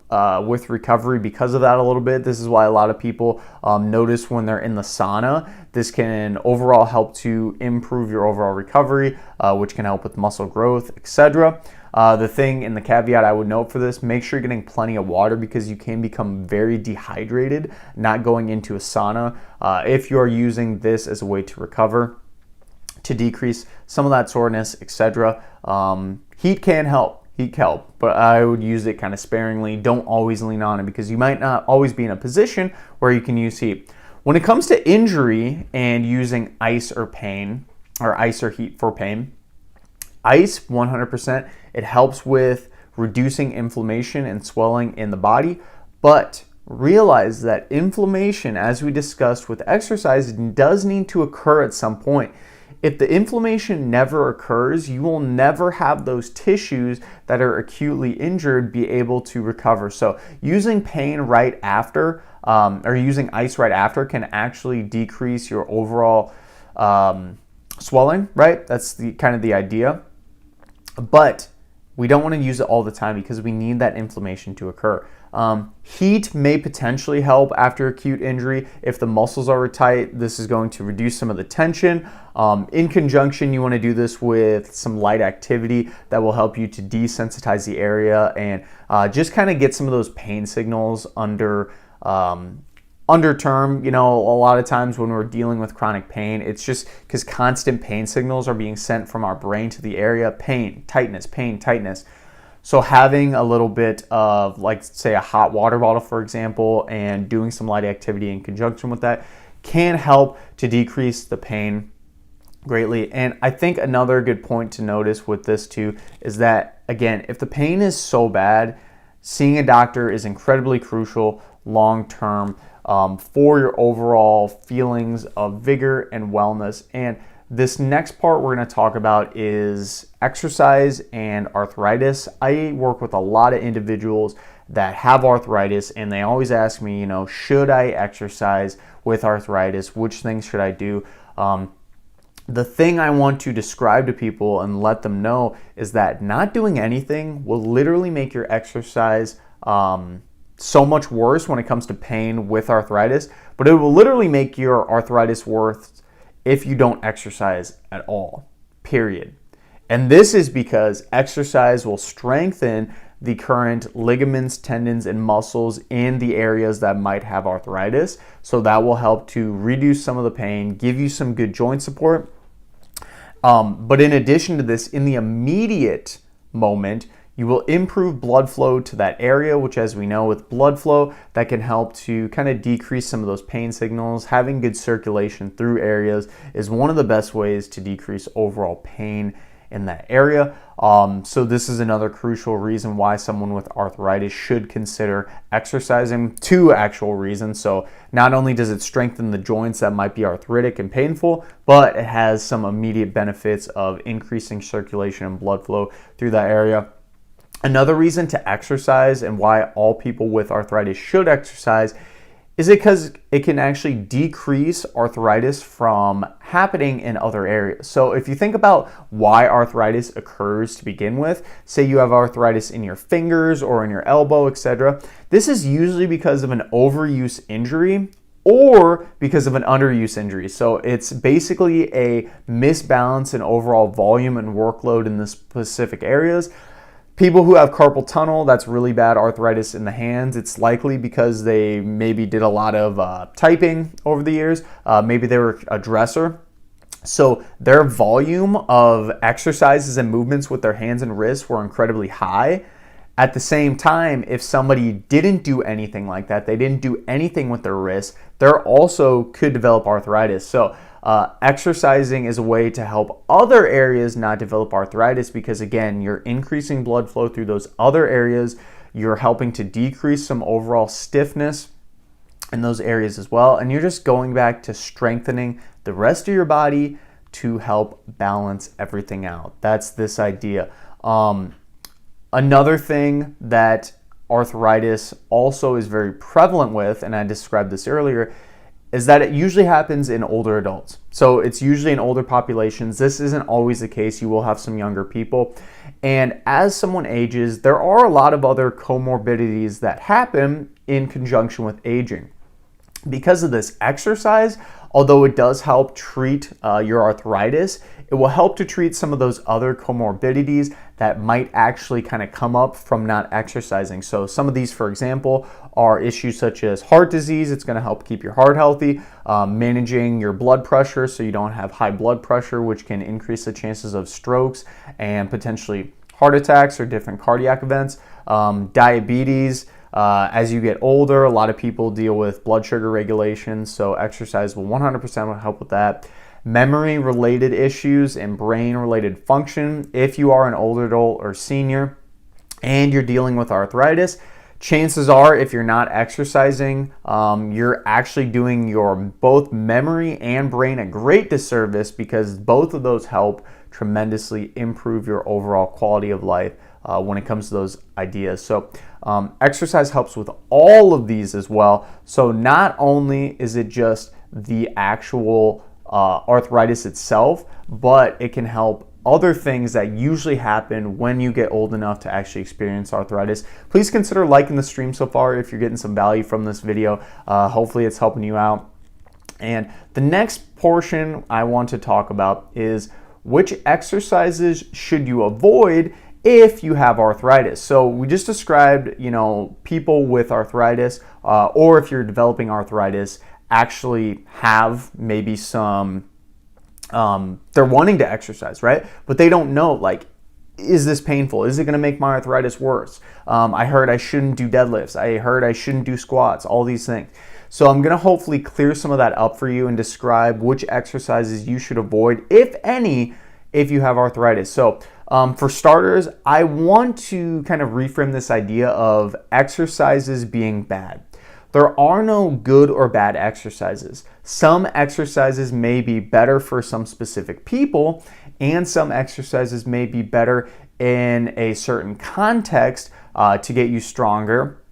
with recovery because of that a little bit. This is why a lot of people notice when they're in the sauna. This can overall help to improve your overall recovery, which can help with muscle growth, etc. The thing in the caveat I would note for this, make sure you're getting plenty of water because you can become very dehydrated not going into a sauna if you're using this as a way to recover, to decrease some of that soreness, etc. Heat can help. But I would use it kind of sparingly. Don't always lean on it because you might not always be in a position where you can use heat. When it comes to injury and using ice or heat for pain, ice 100%, it helps with reducing inflammation and swelling in the body, but realize that inflammation, as we discussed with exercise, does need to occur at some point. If the inflammation never occurs, you will never have those tissues that are acutely injured be able to recover. So using pain right after, or using ice right after, can actually decrease your overall swelling, right? That's the kind of the idea. But we don't want to use it all the time because we need that inflammation to occur. Heat may potentially help after acute injury. If the muscles are tight, this is going to reduce some of the tension. In conjunction, you want to do this with some light activity that will help you to desensitize the area and just kind of get some of those pain signals under term. You know, a lot of times when we're dealing with chronic pain, it's just because constant pain signals are being sent from our brain to the area. Pain, tightness. So having a little bit of, like, say, a hot water bottle, for example, and doing some light activity in conjunction with that can help to decrease the pain greatly. And I think another good point to notice with this too is that, again, if the pain is so bad, seeing a doctor is incredibly crucial long term for your overall feelings of vigor and wellness. And this next part we're going to talk about is exercise and arthritis. I work with a lot of individuals that have arthritis, and they always ask me, should I exercise with arthritis? Which things should I do? The thing I want to describe to people and let them know is that not doing anything will literally make your exercise so much worse when it comes to pain with arthritis, but it will literally make your arthritis worse if you don't exercise at all, period. And this is because exercise will strengthen the current ligaments, tendons, and muscles in the areas that might have arthritis. So that will help to reduce some of the pain, give you some good joint support. But in addition to this, in the immediate moment, you will improve blood flow to that area, which, as we know, with blood flow, that can help to kind of decrease some of those pain signals. Having good circulation through areas is one of the best ways to decrease overall pain in that area. So this is another crucial reason why someone with arthritis should consider exercising. Two actual reasons. So not only does it strengthen the joints that might be arthritic and painful, but it has some immediate benefits of increasing circulation and blood flow through that area. Another reason to exercise and why all people with arthritis should exercise is it because it can actually decrease arthritis from happening in other areas. So if you think about why arthritis occurs to begin with, say you have arthritis in your fingers or in your elbow, etc., this is usually because of an overuse injury or because of an underuse injury. So it's basically a misbalance in overall volume and workload in the specific areas. People who have carpal tunnel, that's really bad arthritis in the hands. It's likely because they maybe did a lot of typing over the years. Maybe they were a dresser. So their volume of exercises and movements with their hands and wrists were incredibly high. At the same time, if somebody didn't do anything like that, they didn't do anything with their wrists, they also could develop arthritis. So exercising is a way to help other areas not develop arthritis because, again, you're increasing blood flow through those other areas. You're helping to decrease some overall stiffness in those areas as well. And you're just going back to strengthening the rest of your body to help balance everything out. That's this idea. Another thing that arthritis also is very prevalent with, and I described this earlier, is that it usually happens in older adults. So it's usually in older populations. This isn't always the case. You will have some younger people. And as someone ages, there are a lot of other comorbidities that happen in conjunction with aging. Because of this, exercise, although it does help treat your arthritis, it will help to treat some of those other comorbidities that might actually kind of come up from not exercising. So some of these, for example, are issues such as heart disease. It's going to help keep your heart healthy, managing your blood pressure so you don't have high blood pressure, which can increase the chances of strokes and potentially heart attacks or different cardiac events, diabetes. As you get older, a lot of people deal with blood sugar regulation, so exercise will 100% help with that. Memory-related issues and brain-related function. If you are an older adult or senior and you're dealing with arthritis, chances are if you're not exercising, you're actually doing your both memory and brain a great disservice because both of those help tremendously improve your overall quality of life when it comes to those ideas. So exercise helps with all of these as well. So not only is it just the actual arthritis itself, but it can help other things that usually happen when you get old enough to actually experience arthritis. Please consider liking the stream so far if you're getting some value from this video. Hopefully it's helping you out. And the next portion I want to talk about is which exercises should you avoid if you have arthritis. So we just described, people with arthritis, or if you're developing arthritis, actually have maybe some, they're wanting to exercise, right? But they don't know, is this painful? Is it going to make my arthritis worse? I heard I shouldn't do deadlifts. I heard I shouldn't do squats, all these things. So I'm going to hopefully clear some of that up for you and describe which exercises you should avoid, if any, if you have arthritis. So for starters, I want to kind of reframe this idea of exercises being bad. There are no good or bad exercises. Some exercises may be better for some specific people, and some exercises may be better in a certain context to get you stronger.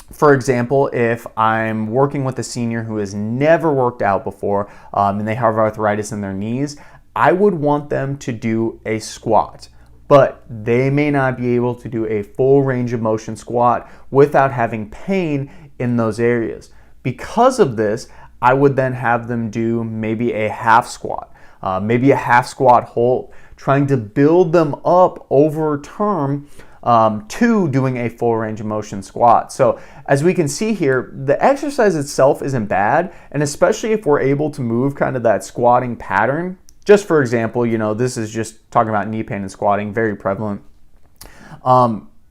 For example, if I'm working with a senior who has never worked out before and they have arthritis in their knees, I would want them to do a squat, but they may not be able to do a full range of motion squat without having pain in those areas. Because of this, I would then have them do maybe a half squat, maybe a half squat hold, trying to build them up over term to doing a full range of motion squat. So as we can see here, the exercise itself isn't bad, and especially if we're able to move kind of that squatting pattern. Just for example, this is just talking about knee pain and squatting, very prevalent.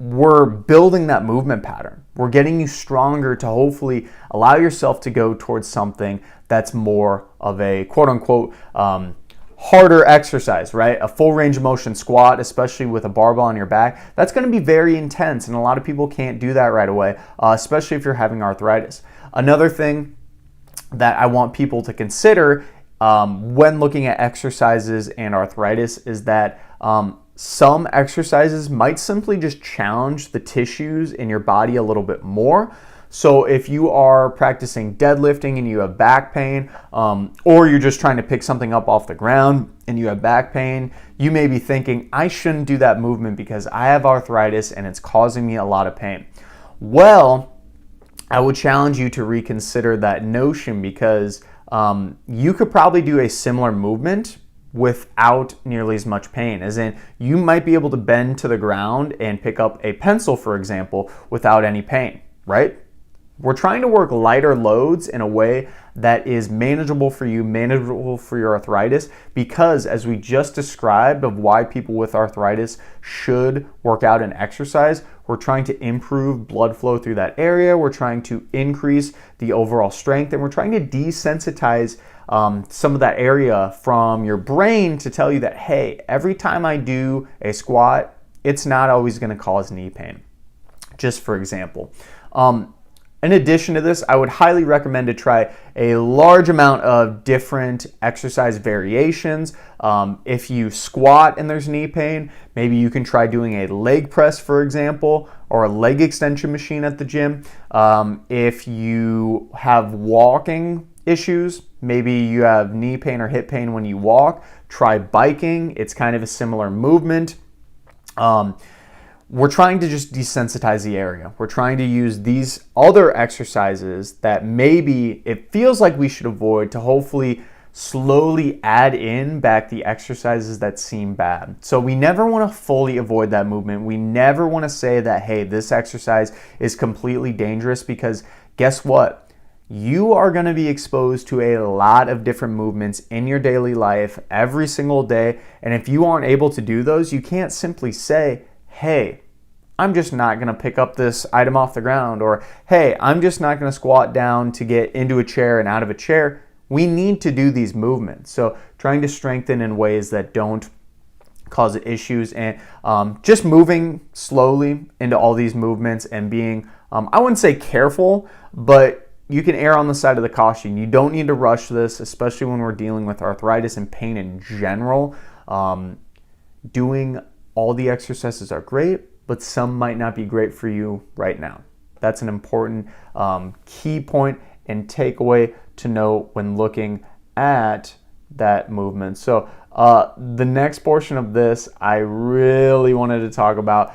We're building that movement pattern. We're getting you stronger to hopefully allow yourself to go towards something that's more of a quote unquote harder exercise, right? A full range of motion squat, especially with a barbell on your back, that's going to be very intense, and a lot of people can't do that right away, especially if you're having arthritis. Another thing that I want people to consider when looking at exercises and arthritis is that some exercises might simply just challenge the tissues in your body a little bit more. So if you are practicing deadlifting and you have back pain, or you're just trying to pick something up off the ground and you have back pain, you may be thinking, I shouldn't do that movement because I have arthritis and it's causing me a lot of pain. Well, I would challenge you to reconsider that notion, because you could probably do a similar movement without nearly as much pain. As in, you might be able to bend to the ground and pick up a pencil, for example, without any pain, right? We're trying to work lighter loads in a way that is manageable for you, manageable for your arthritis, because as we just described of why people with arthritis should work out and exercise, we're trying to improve blood flow through that area, we're trying to increase the overall strength, and we're trying to desensitize some of that area from your brain to tell you that, hey, every time I do a squat, it's not always going to cause knee pain, just for example. In addition to this, I would highly recommend to try a large amount of different exercise variations. If you squat and there's knee pain, maybe you can try doing a leg press, for example, or a leg extension machine at the gym. If you have walking issues, maybe you have knee pain or hip pain when you walk, try biking. It's kind of a similar movement. We're trying to just desensitize the area. We're trying to use these other exercises that maybe it feels like we should avoid to hopefully slowly add in back the exercises that seem bad. So we never want to fully avoid that movement. We never want to say that, hey, this exercise is completely dangerous, because guess what? You are going to be exposed to a lot of different movements in your daily life every single day. And if you aren't able to do those, you can't simply say, hey, I'm just not going to pick up this item off the ground, or hey, I'm just not going to squat down to get into a chair and out of a chair. We need to do these movements. So trying to strengthen in ways that don't cause issues, and just moving slowly into all these movements and being, I wouldn't say careful, but you can err on the side of the caution. You don't need to rush this, especially when we're dealing with arthritis and pain in general. Doing all the exercises are great, but some might not be great for you right now. That's an important key point and takeaway to note when looking at that movement. So the next portion of this I really wanted to talk about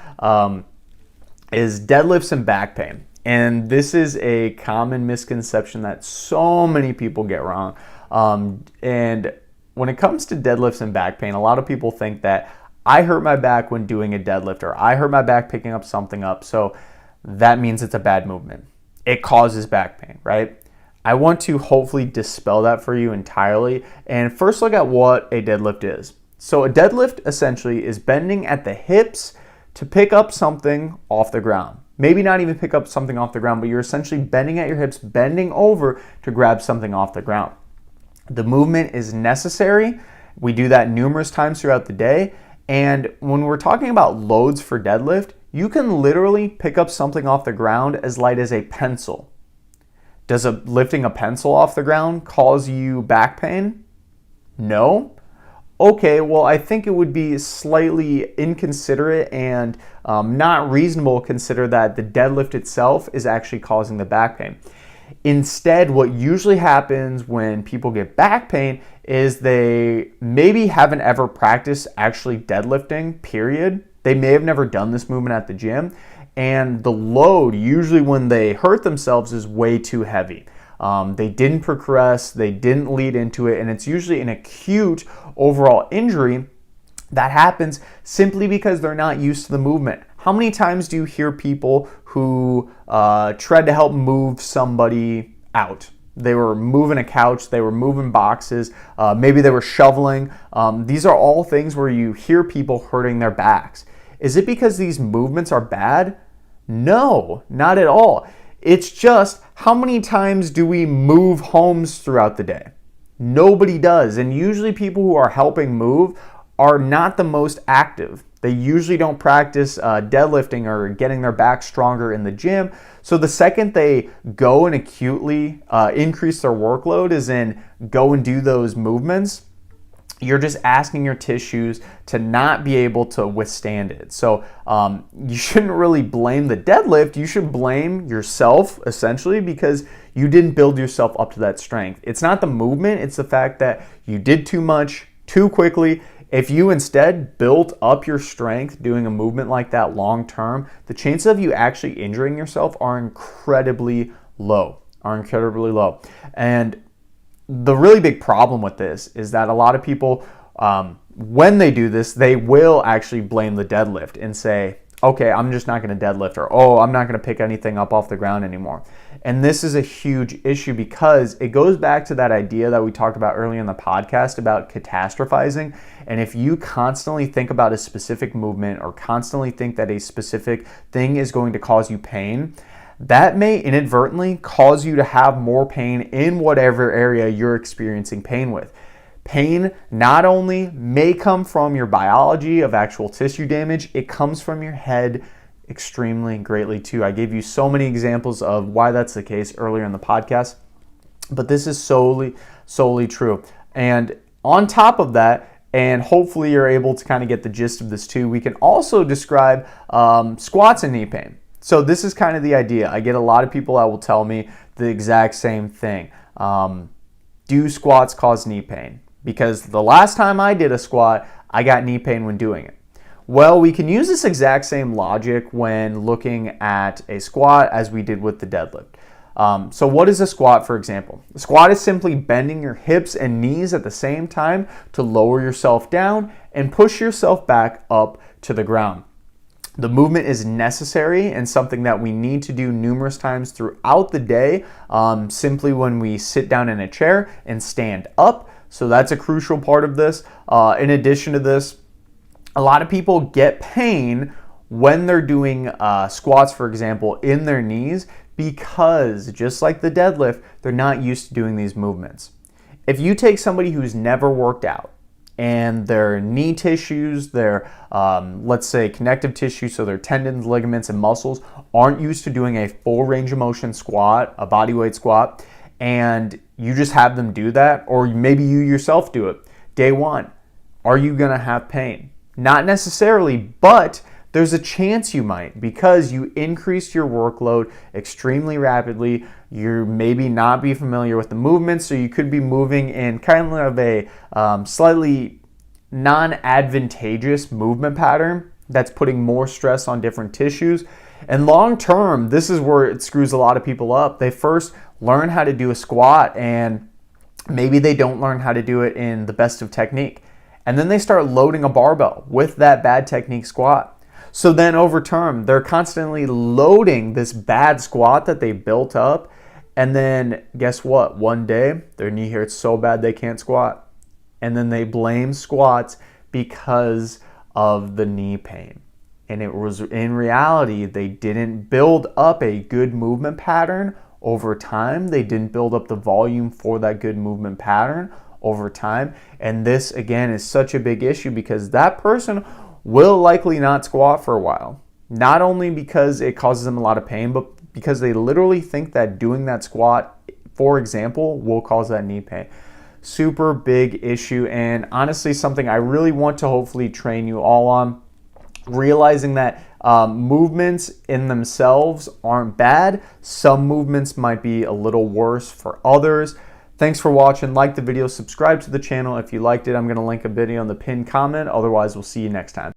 is deadlifts and back pain. And this is a common misconception that so many people get wrong. And when it comes to deadlifts and back pain, a lot of people think that I hurt my back when doing a deadlift, or I hurt my back picking up something up, so that means it's a bad movement. It causes back pain, right? I want to hopefully dispel that for you entirely, and first look at what a deadlift is. So a deadlift essentially is bending at the hips to pick up something off the ground. Maybe not even pick up something off the ground, but you're essentially bending at your hips, bending over to grab something off the ground. The movement is necessary. We do that numerous times throughout the day. And when we're talking about loads for deadlift, you can literally pick up something off the ground as light as a pencil. Does lifting a pencil off the ground cause you back pain? No. Okay, well, I think it would be slightly inconsiderate and not reasonable to consider that the deadlift itself is actually causing the back pain. Instead, what usually happens when people get back pain is they maybe haven't ever practiced actually deadlifting, period. They may have never done this movement at the gym, and the load usually when they hurt themselves is way too heavy. They didn't progress, they didn't lead into it, and it's usually an acute overall injury that happens simply because they're not used to the movement. How many times do you hear people who tried to help move somebody out? They were moving a couch, they were moving boxes, maybe they were shoveling. These are all things where you hear people hurting their backs. Is it because these movements are bad? No, not at all. It's just, how many times do we move homes throughout the day? Nobody does. And usually people who are helping move are not the most active. They usually don't practice deadlifting or getting their back stronger in the gym. So the second they go and acutely increase their workload, as in go and do those movements, you're just asking your tissues to not be able to withstand it. So you shouldn't really blame the deadlift. You should blame yourself, essentially, because you didn't build yourself up to that strength. It's not the movement, it's the fact that you did too much too quickly. If you instead built up your strength doing a movement like that long term, the chances of you actually injuring yourself are incredibly low. And the really big problem with this is that a lot of people, when they do this, they will actually blame the deadlift and say, okay, I'm just not going to deadlift, or oh, I'm not going to pick anything up off the ground anymore. And this is a huge issue because it goes back to that idea that we talked about earlier in the podcast about catastrophizing. And if you constantly think about a specific movement or constantly think that a specific thing is going to cause you pain, that may inadvertently cause you to have more pain in whatever area you're experiencing pain with. Pain not only may come from your biology of actual tissue damage, it comes from your head extremely greatly too. I gave you so many examples of why that's the case earlier in the podcast, but this is solely true. And on top of that, and hopefully you're able to kind of get the gist of this too, we can also describe squats and knee pain. So this is kind of the idea. I get a lot of people that will tell me the exact same thing. Do squats cause knee pain? Because the last time I did a squat, I got knee pain when doing it. Well, we can use this exact same logic when looking at a squat as we did with the deadlift. So what is a squat, for example? A squat is simply bending your hips and knees at the same time to lower yourself down and push yourself back up to the ground. The movement is necessary and something that we need to do numerous times throughout the day, simply when we sit down in a chair and stand up. So that's a crucial part of this. In addition to this, a lot of people get pain when they're doing squats, for example, in their knees because, just like the deadlift, they're not used to doing these movements. If you take somebody who's never worked out, and their knee tissues, their, let's say, connective tissue, so their tendons, ligaments, and muscles aren't used to doing a full range of motion squat, a bodyweight squat, and you just have them do that, or maybe you yourself do it, day one, are you gonna have pain? Not necessarily, but there's a chance you might because you increased your workload extremely rapidly. You maybe not be familiar with the movements, so you could be moving in kind of a slightly non-advantageous movement pattern that's putting more stress on different tissues. And long term, this is where it screws a lot of people up. They first learn how to do a squat and maybe they don't learn how to do it in the best of technique. And then they start loading a barbell with that bad technique squat. So then over time, they're constantly loading this bad squat that they built up. And then guess what? One day, their knee hurts so bad they can't squat. And then they blame squats because of the knee pain. And it was, in reality, they didn't build up a good movement pattern over time. They didn't build up the volume for that good movement pattern over time. And this, again, is such a big issue because that person will likely not squat for a while. Not only because it causes them a lot of pain, but because they literally think that doing that squat, for example, will cause that knee pain. Super big issue, and honestly something I really want to hopefully train you all on. Realizing that movements in themselves aren't bad. Some movements might be a little worse for others. Thanks for watching. Like the video, subscribe to the channel if you liked it. I'm going to link a video in the pinned comment. Otherwise, we'll see you next time.